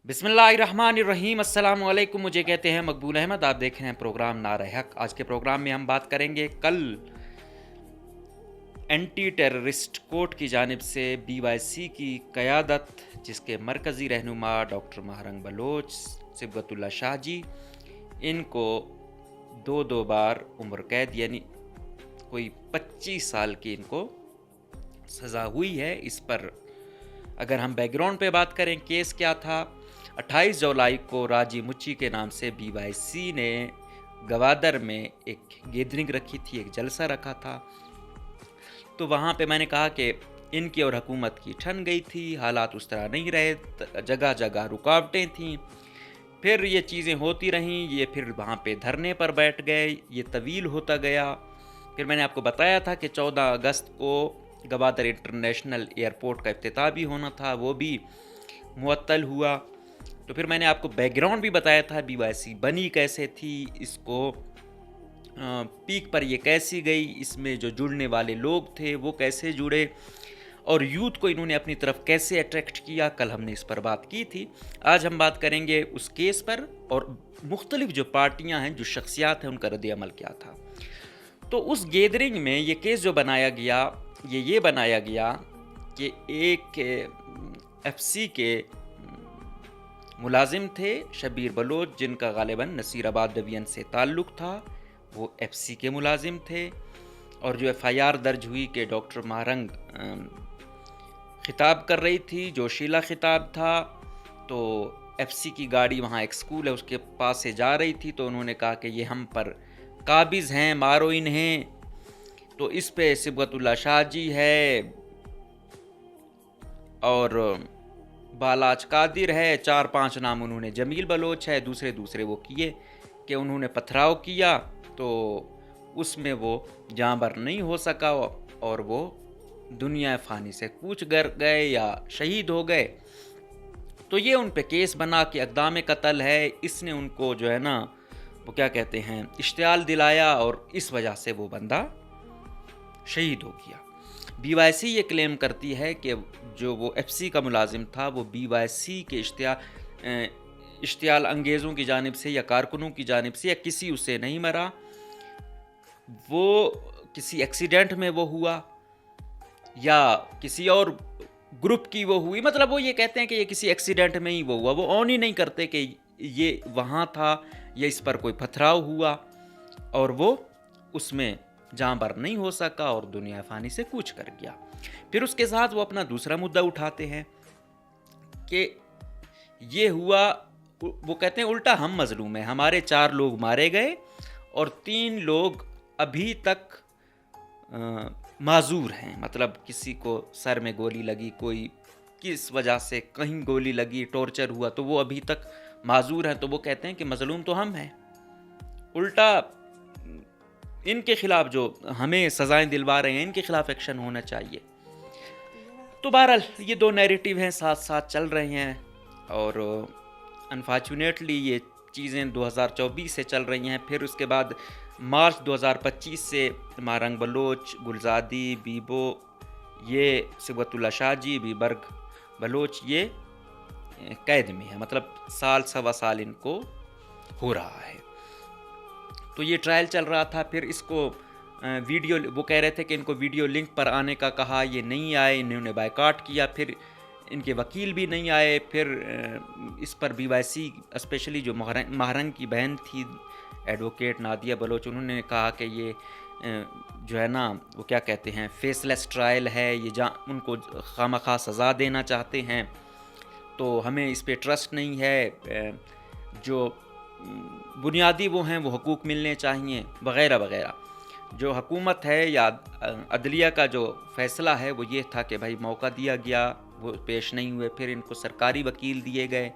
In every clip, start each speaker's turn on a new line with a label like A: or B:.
A: बिस्मिल्लाहिर्रहमानिर्रहीम। अस्सलाम वालेकुम। मुझे कहते हैं मकबूल अहमद। आप देख रहे हैं प्रोग्राम नारे हक। आज के प्रोग्राम में हम बात करेंगे कल एंटी टेररिस्ट कोर्ट की जानिब से BYC की क़यादत, जिसके मरकज़ी रहनुमा डॉक्टर महरंग बलोच, सिबगतुल्ला शाह जी, इनको दो बार उम्र कैद यानी कोई 25 साल की इनको सज़ा हुई है। इस पर अगर हम बैकग्राउंड पे बात करें, केस क्या था। 28 जुलाई को राजी मुच्ची के नाम से BYC ने गवादर में एक गैदरिंग रखी थी, एक जलसा रखा था। तो वहाँ पे मैंने कहा कि इनकी और हुकूमत की ठन गई थी, हालात उस तरह नहीं रहे, जगह जगह रुकावटें थीं। फिर ये चीज़ें होती रहीं, ये फिर वहाँ पे धरने पर बैठ गए, ये तवील होता गया। फिर मैंने आपको बताया था कि 14 अगस्त को गवादर इंटरनेशनल एयरपोर्ट का इफ्तिताह भी होना था, वो भी मुअत्तल हुआ। तो फिर मैंने आपको बैकग्राउंड भी बताया था, BYC बनी कैसे थी, इसको पीक पर ये कैसी गई, इसमें जो जुड़ने वाले लोग थे वो कैसे जुड़े और यूथ को इन्होंने अपनी तरफ कैसे अट्रैक्ट किया। कल हमने इस पर बात की थी। आज हम बात करेंगे उस केस पर और मुख्तलिफ जो पार्टियां हैं, जो शख्सियात हैं, उनका रद्द अमल क्या था। तो उस गैदरिंग में ये केस जो बनाया गया, ये बनाया गया कि एक FC के मुलाजिम थे शबीर बलोच, जिनका गालिबन नसीराबाद डिवीजन से ताल्लुक़ था, वो FC के मुलाजिम थे। और जो FIR दर्ज हुई कि डॉक्टर महरंग खिताब कर रही थी, जोशीला खिताब था। तो FC की गाड़ी, वहाँ एक स्कूल है, उसके पास से जा रही थी। तो उन्होंने कहा कि ये हम पर काबिज़ हैं, मारो इन्हें। तो इस पे सिबगतुल्ला शाह जी है और बालाज कादिर है, 4-5 नाम उन्होंने, जमील बलोच है, दूसरे वो किए कि उन्होंने पथराव किया। तो उसमें वो जाँबर नहीं हो सका और वो दुनिया फ़ानी से कूच कर गए या शहीद हो गए। तो ये उन पे केस बना कि अक़दाम कत्ल है, इसने उनको जो है ना वो क्या कहते हैं इश्तियाल दिलाया और इस वजह से वो बंदा शहीद हो गया। BYC ये क्लेम करती है कि जो वो FC का मुलाजिम था, वो BYC के इश्तियाल अंगेज़ों की जानिब से या कारकुनों की जानिब से या किसी उससे नहीं मरा, वो किसी एक्सीडेंट में वो हुआ या किसी और ग्रुप की वो हुई। मतलब वो ये कहते हैं कि ये किसी एक्सीडेंट में ही वो हुआ। वो ऑन ही नहीं करते कि ये वहाँ था या इस पर कोई पथराव हुआ और वो उसमें जाँबर नहीं हो सका और दुनिया फ़ानी से कूच कर गया। फिर उसके साथ वो अपना दूसरा मुद्दा उठाते हैं कि ये हुआ, वो कहते हैं उल्टा हम मजलूम हैं, हमारे 4 लोग मारे गए और 3 लोग अभी तक माजूर हैं। मतलब किसी को सर में गोली लगी, कोई किस वजह से कहीं गोली लगी, टॉर्चर हुआ, तो वो अभी तक माजूर हैं। तो वो कहते हैं कि मजलूम तो हम हैं, उल्टा इनके खिलाफ जो हमें सज़ाएं दिलवा रहे हैं, इनके खिलाफ एक्शन होना चाहिए। तो बहरहाल ये 2 नैरेटिव हैं, साथ साथ चल रहे हैं और अनफॉर्चुनेटली ये चीज़ें 2024 से चल रही हैं। फिर उसके बाद मार्च 2025 से महरंग बलोच, गुलजादी, बीबो, ये सिबगतुल्ला शाह जी, बीबर्ग बलोच, ये कैद में है। मतलब साल सवा साल इनको हो रहा है। तो ये ट्रायल चल रहा था। फिर इसको वीडियो, वो कह रहे थे कि इनको वीडियो लिंक पर आने का कहा, ये नहीं आए, इन्होंने बायकॉट किया। फिर इनके वकील भी नहीं आए। फिर इस पर BYC स्पेशली जो महरंग की बहन थी एडवोकेट नादिया बलोच, उन्होंने कहा कि ये जो है ना वो क्या कहते हैं फेसलेस ट्रायल है, ये उनको खामखा सज़ा देना चाहते हैं, तो हमें इस पे ट्रस्ट नहीं है, जो बुनियादी वो हैं वो हकूक़ मिलने चाहिए वग़ैरह वग़ैरह। जो हुकूमत है या अदलिया का जो फ़ैसला है वो ये था कि भाई मौका दिया गया, वो पेश नहीं हुए। फिर इनको सरकारी वकील दिए गए,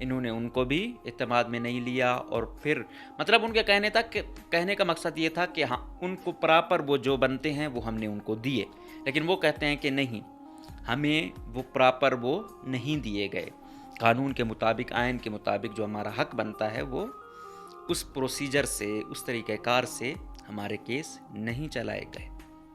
A: इन्होंने उनको भी इत्तेमाद में नहीं लिया। और फिर मतलब उनके कहने का मकसद ये था कि हाँ, उनको प्रॉपर वो जो बनते हैं वो हमने उनको दिए, लेकिन वो कहते हैं कि नहीं, हमें वो प्रॉपर वो नहीं दिए गए। कानून के मुताबिक, आइन के मुताबिक जो हमारा हक बनता है वो उस प्रोसीजर से, उस तरीक़ेकार से हमारे केस नहीं चलाए गए।